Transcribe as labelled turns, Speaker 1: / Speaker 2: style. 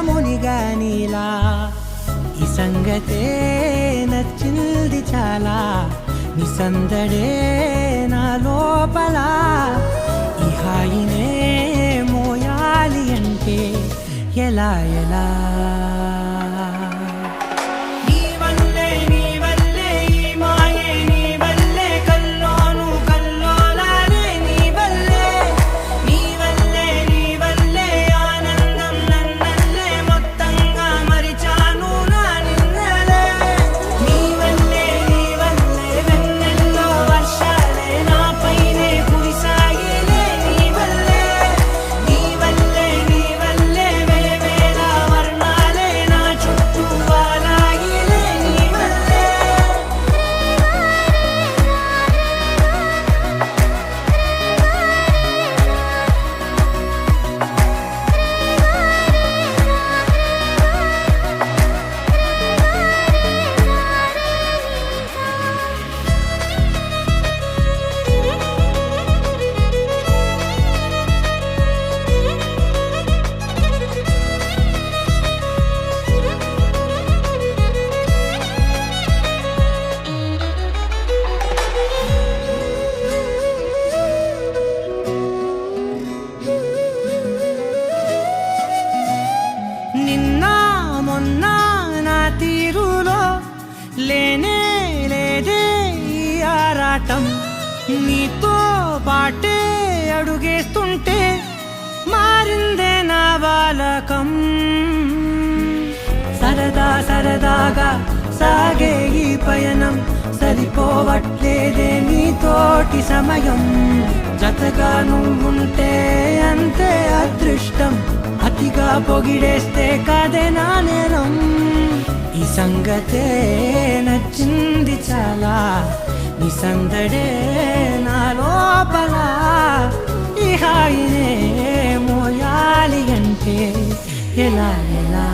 Speaker 1: మునిగా నీలా ఈ సంగతే నచ్చింది చాలా నీ సందడే నా లోపల ఈ హాయినే మోయాలి అంటే ఎలా ఎలా లేనే లేదే ఈ ఆరాటం నీతో పాటే అడుగేస్తుంటే మారిందే నా బాలకం సరదా సరదాగా సాగే ఈ పయనం సరిపోవట్లేదే నీతోటి సమయం జతగా నువ్వుంటే అంతే అదృష్టం అతిగా పొగిడేస్తే కాదే నా నేరం ఈ సంగతే నచ్చింది చాలా నీ సందడే నా లోపల ఈ హాయినే మోయాలి అంటే ఎలా ఎలా